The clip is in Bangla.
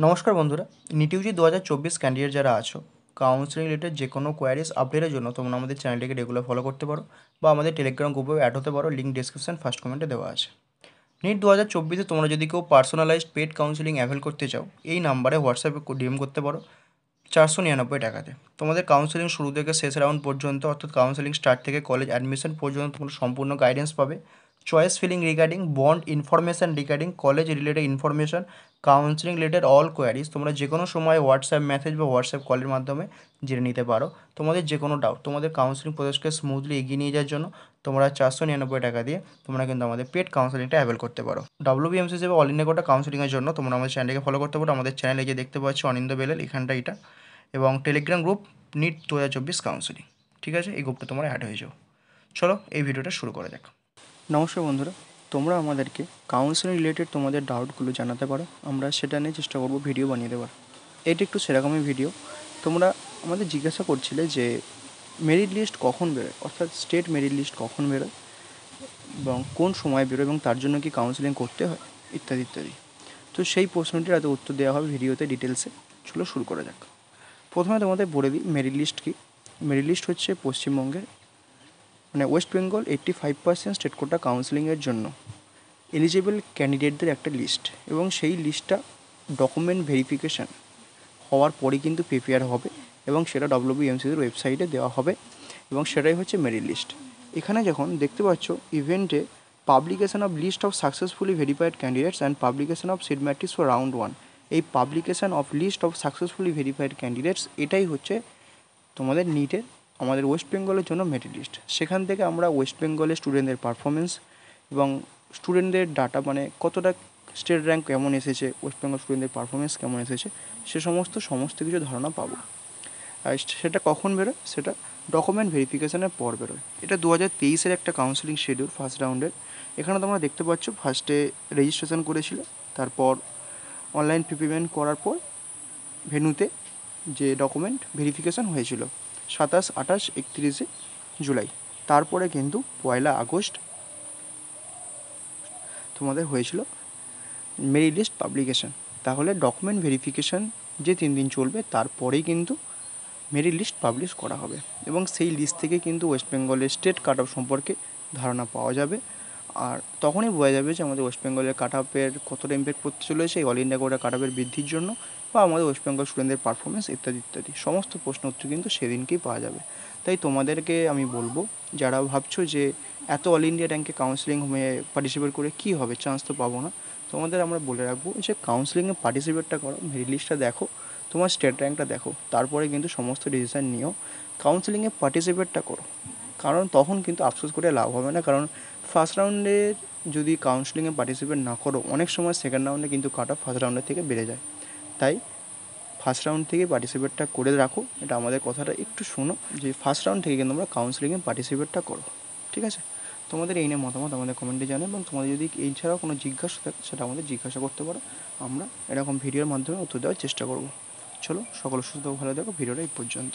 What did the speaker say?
নমস্কার বন্ধুরা, নিট ইউজি 2024 ক্যান্ডিডেট যারা আছো, কাউন্সেলিং রিলেটেড যে কোনো কোয়ারিজ আপডেটের জন্য তোমরা আমাদের চ্যানেলটিকে রেগুলার ফলো করতে পারো বা আমাদের টেলিগ্রাম গ্রুপেও অ্যাড হতে পারো। লিঙ্ক ডিসক্রিপশন ফার্স্ট কমেন্টে দেওয়া আছে। নিট 2024-এ তোমরা যদি কেউ পার্সোনালাইজড পেড কাউন্সেলিং অ্যাভেল করতে চাও, এই নাম্বারে হোয়াটসঅ্যাপে ডিএম করতে পারো 499 টাকাতে। তোমাদের কাউন্সেলিং শুরু থেকে শেষ রাউন্ড পর্যন্ত, অর্থাৎ কাউন্সেলিং স্টার্ট থেকে কলেজ অ্যাডমিশন পর্যন্ত তোমরা সম্পূর্ণ গাইডেন্স পাবে। Choice filling regarding bond information, regarding college related information, counselling related all queries তোমরা যে কোনো সময় হোয়াটসঅ্যাপ মেসেজ বা হোয়াটসঅ্যাপ কলের মাধ্যমে জেনে নিতে পারো। তোমাদের যে কোনো ডাউট, তোমাদের কাউন্সেলিং প্রসেসকে স্মুথলি এগিয়ে নিয়ে যাওয়ার জন্য তোমরা 499 টাকা দিয়ে তোমরা কিন্তু আমাদের পেড কাউন্সেলিংটা অ্যাভেল করতে পারো। WBMC হিসেবে অল ইন্ডিয়া কোটা কাউন্সেলিংয়ের জন্য তোমরা আমাদের চ্যানেলকে ফলো করতে পারো। আমাদের চ্যানেলে যে দেখতে পাচ্ছ অনিন্দ বেলেল, এখানটা এটা, এবং টেলিগ্রাম গ্রুপ নিট 2024 কাউন্সেলিং। ঠিক আছে, এই গ্রুপটা তোমরা অ্যাড হয়ে যাও। চলো এই ভিডিওটা শুরু করা যাক। নমস্কার বন্ধুরা, তোমরা আমাদেরকে কাউন্সেলিং রিলেটেড তোমাদের ডাউটগুলো জানাতে পারো, আমরা সেটা নিয়ে চেষ্টা করবো ভিডিও বানিয়ে দেওয়ার। এটা একটু সেরকমই ভিডিও। তোমরা আমাদের জিজ্ঞাসা করছিলে যে মেরিট লিস্ট কখন বেরোয়, অর্থাৎ স্টেট মেরিট লিস্ট কখন বেরোয় এবং কোন সময় বেরোয় এবং তার জন্য কি কাউন্সেলিং করতে হয় ইত্যাদি ইত্যাদি। তো সেই প্রশ্নটির এত উত্তর দেওয়া হবে ভিডিওতে ডিটেলসে। চলো শুরু করা যাক। প্রথমে তোমাদের বলে দিই মেরিট লিস্ট কী। মেরিট লিস্ট হচ্ছে পশ্চিমবঙ্গের, মানে ওয়েস্ট বেঙ্গল 85% স্টেট কোটা কাউন্সেলিংয়ের জন্য এলিজিবল ক্যান্ডিডেটদের একটা লিস্ট, এবং সেই লিস্টটা ডকুমেন্ট ভেরিফিকেশান হওয়ার পরেই কিন্তু প্রিপেয়ার হবে এবং সেটা WBMCর ওয়েবসাইটে দেওয়া হবে, এবং সেটাই হচ্ছে মেরিট লিস্ট। এখানে যখন দেখতে পাচ্ছ ইভেন্টে publication of list of successfully verified candidates and publication of seat matrix for round 1, এই publication of list of successfully verified candidates এটাই হচ্ছে তোমাদের নিটের আমাদের ওয়েস্ট বেঙ্গলের জন্য মেরিট লিস্ট। সেখান থেকে আমরা ওয়েস্ট বেঙ্গলের স্টুডেন্টদের পারফরমেন্স এবং স্টুডেন্টদের ডাটা, মানে কতটা স্টেট র্যাঙ্ক কেমন এসেছে, ওয়েস্ট বেঙ্গল স্টুডেন্টদের পারফরমেন্স কেমন এসেছে, সে সমস্ত কিছু ধারণা পাবো। আর সেটা কখন বেরোয়, সেটা ডকুমেন্ট ভেরিফিকেশানের পর বেরোয়। এটা 2023-এর একটা কাউন্সেলিং শিডিউল ফার্স্ট রাউন্ডের। এখানে তোমরা দেখতে পাচ্ছ ফার্স্টে রেজিস্ট্রেশন করেছিল, তারপর অনলাইন পেমেন্ট করার পর ভেন্যুতে যে ডকুমেন্ট ভেরিফিকেশান হয়েছিল 27, 28, 31 জুলাই। তারপরে কিন্তু 1 আগস্ট তোমাদের হয়েছিল মেরিট লিস্ট পাবলিকেশান। তাহলে ডকুমেন্ট ভেরিফিকেশান যে 3 দিন চলবে, তারপরেই কিন্তু মেরিট লিস্ট পাবলিশ করা হবে, এবং সেই লিস্ট থেকে কিন্তু ওয়েস্ট বেঙ্গলের স্টেট কাট অফ সম্পর্কে ধারণা পাওয়া যাবে। আর তখনই বোঝা যাবে যে আমাদের ওয়েস্ট বেঙ্গলের কাট অফের কতটা ইম্প্যাক্ট পড়তে চলেছে এই অল ইন্ডিয়া কোটা কাট অফের বৃদ্ধির জন্য, বা আমাদের ওয়েস্ট বেঙ্গল স্টুডেন্টদের পারফরমেন্স ইত্যাদি ইত্যাদি সমস্ত প্রশ্ন উত্তর কিন্তু সেদিনকেই পাওয়া যাবে। তাই তোমাদেরকে আমি বলবো, যারা ভাবছো যে এত অল ইন্ডিয়া র্যাঙ্কে কাউন্সেলিং হয়ে পার্টিসিপেট করে কী হবে, চান্স তো পাবো না, তোমাদের আমরা বলে রাখবো যে কাউন্সেলিংয়ে পার্টিসিপেটটা করো, মেরিট লিস্টটা দেখো, তোমার স্টেট র্যাঙ্কটা দেখো, তারপরে কিন্তু সমস্ত ডিসিশান নিও। কাউন্সেলিংয়ে পার্টিসিপেটটা করো, কারণ তখন কিন্তু আফসোস করে লাভ হবে না। কারণ ফার্স্ট রাউন্ডে যদি কাউন্সেলিংয়ে পার্টিসিপেট না করো, অনেক সময় সেকেন্ড রাউন্ডে কিন্তু কাট অফ ফার্স্ট রাউন্ডের থেকে বেড়ে যায়। তাই ফার্স্ট রাউন্ড থেকে পার্টিসিপেটটা করে রাখো, এটা আমাদের কথাটা একটু শোনো, যে ফার্স্ট রাউন্ড থেকে কিন্তু আমরা কাউন্সেলিংয়ে পার্টিসিপেটটা করো। ঠিক আছে, তোমাদের এই নিয়ে মতামত আমাদের কমেন্টে জানাও, এবং তোমাদের যদি এই ছাড়াও কোনো জিজ্ঞাসা থাকে সেটা আমাদের জিজ্ঞাসা করতে পারো, আমরা এরকম ভিডিওর মাধ্যমে উত্তর দেওয়ার চেষ্টা করব। চলো সকল সুস্থ ভালো দেখো, ভিডিওটা এই পর্যন্ত।